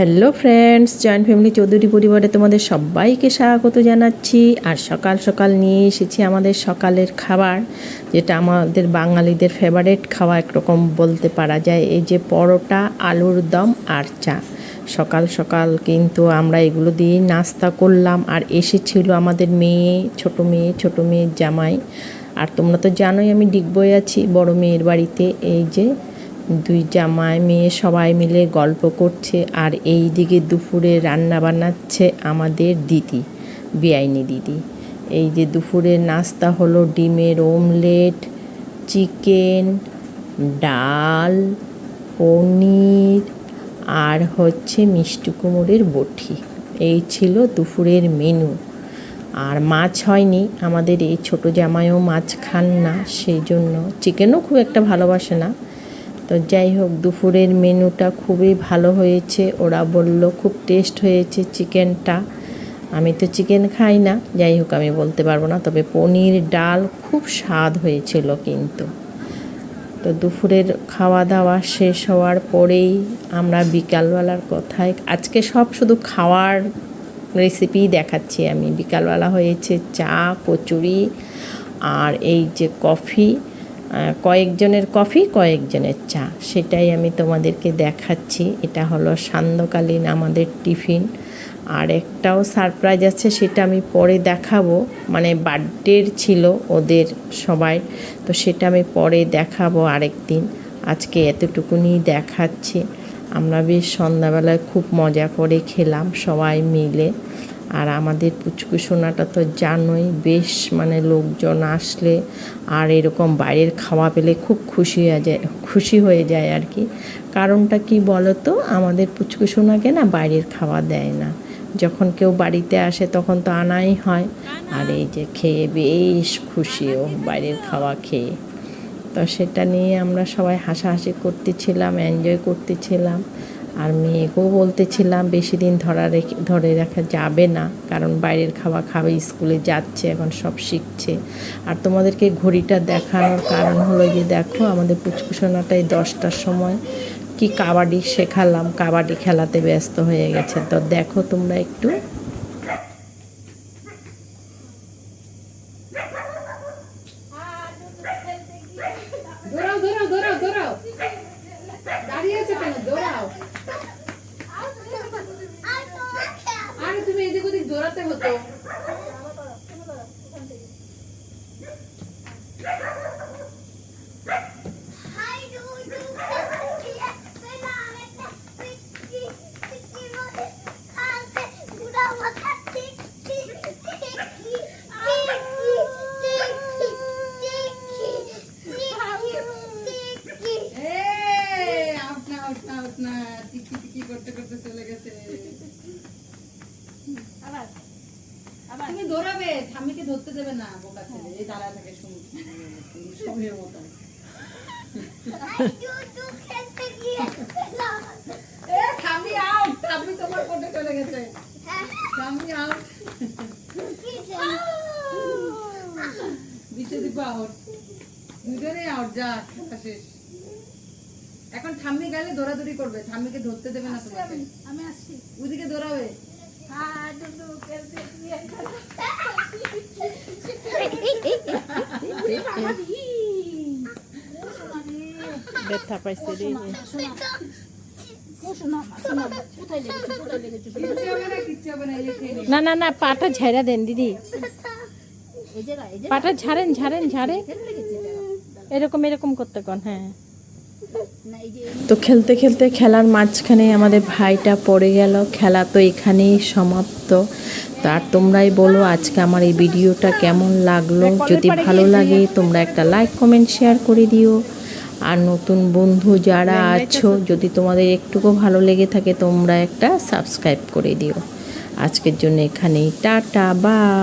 Hello friends, joint family Chowdhury পরিবারে তোমাদের সবাইকে স্বাগত জানাচ্ছি। আর সকাল সকাল নিয়ে এসেছি আমাদের সকালের খাবার, যেটা আমাদের বাঙালিদের ফেভারিট খাওয়া একরকম বলতে পারা যায়। এই যে পরোটা, আলুর দম আর চা। সকাল সকাল কিন্তু আমরা এগুলো দিয়ে নাস্তা করলাম। আর এসেছিল আমাদের ছোট মেয়ের জামাই। আর তোমরা তো জানোই আমি ডিগবই আছি বড় মেয়ের বাড়িতে। এই যে দুই জামাই মেয়ে সবাই মিলে গল্প করছে। আর এই দিকে দুপুরে রান্না বানাচ্ছে আমাদের দিদি, বেআইনি দিদি। এই যে দুপুরের নাস্তা হলো ডিমের অমলেট, চিকেন, ডাল, পনির আর হচ্ছে মিষ্টি কুমড়ের বটি। এই ছিল দুপুরের মেনু। আর মাছ হয়নি, আমাদের এই ছোট জামাইও মাছ খান না, সেই জন্য চিকেনও খুব একটা ভালোবাসে না। তো যাই হোক, দুপুরের মেনুটা খুবই ভালো হয়েছে। ওরা বলল খুব টেস্ট হয়েছে চিকেনটা। আমি তো চিকেন খাই না, যাই হোক আমি বলতে পারবো না, তবে পনির ডাল খুব স্বাদ হয়েছিল কিন্তু। তো দুপুরের খাওয়া দাওয়া শেষ হওয়ার পরেই আমরা বিকালবেলার কথায়, আজকে সব শুধু খাওয়ার রেসিপি দেখাচ্ছি আমি। বিকালবেলা হয়েছে চা, কচুরি আর এই যে কফি। কয়েকজনের কফি, কয়েকজনের চা, সেটাই আমি তোমাদেরকে দেখাচ্ছি। এটা হলো সান্ধ্যকালীন আমাদের টিফিন। আর একটাও সারপ্রাইজ আছে, সেটা আমি পরে দেখাবো। মানে বার্থডের ছিল ওদের সবাই, তো সেটা আমি পরে দেখাবো আরেকদিন। আজকে এতটুকুনি দেখাচ্ছি। আমরা বেশ সন্ধ্যাবেলায় খুব মজা করে খেলাম সবাই মিলে। আর আমাদের পুচকু সোনাটা তো জানোই, বেশ মানে লোকজন আসলে আর এরকম বাইরের খাওয়া পেলে খুব খুশি হয়ে যায় আর কি। কারণটা কি বলো তো, আমাদের পুচকু সোনাকে না বাইরের খাওয়া দেয় না। যখন কেউ বাড়িতে আসে তখন তো আনাই হয়। আর এই যে খেয়ে বেশ খুশিও বাইরের খাওয়া খেয়ে। তো সেটা নিয়ে আমরা সবাই হাসাহাসি করতেছিলাম, এনজয় করতেছিলাম। আর মেয়েকেও বলতেছিলাম বেশি দিন ধরে রাখা যাবে না, কারণ বাইরের খাওয়া খাবে, স্কুলে যাচ্ছে, এখন সব শিখছে। আর তোমাদেরকে ঘড়িটা দেখানোর কারণ হলো যে দেখো আমাদের পুচকুসোনাটাই 10টার সময় কি কাবাডি শেখালাম, কাবাডি খেলাতে ব্যস্ত হয়ে গেছে। তো দেখো তোমরা একটু। দাঁড়িয়ে আছে কেন? দৌড়াও। আরে তুমি এদিক ওদিক দৌড়াতে হতো। তুমি দৌড়াবে, ঠাম্মিকে ধরতে দেবে না, বোকা ছেলে। এই দাঁড়ায় থাকে সময়ের মতন। ঠাম্মি আউট, ঠাম্মি তোমার কোটে চলে গেছে। ঠাম্মি আউট, দিতে দিব আউট, দুজনেই আউট। যা খেলা শেষ। এখন ঠাম্মি গেলে দৌড়াদৌড়ি করবে, ঠাম্মিকে ধরতে দেবে না তোমাকে। আমি আসছি, ওইদিকে দৌড়াবে। ব্যথা পাইছে রে। না না না, পাটা ঝাড়া দেন দিদি, পাটা ঝাড়েন এরকম করতে কন। হ্যাঁ, তো খেলতে খেলতে খেলার মাঝখানে আমাদের ভাইটা পড়ে গেল। খেলা তো এখানেই সমাপ্ত। তো আর তোমরাই বলো আজকে আমার এই ভিডিওটা কেমন লাগলো। যদি ভালো লাগে তোমরা একটা লাইক, কমেন্ট, শেয়ার করে দিও। আর নতুন বন্ধু যারা আছো, যদি তোমাদের একটুকু ভালো লেগে থাকে তোমরা একটা সাবস্ক্রাইব করে দিও। আজকের জন্য এখানেই টাটা, বাই।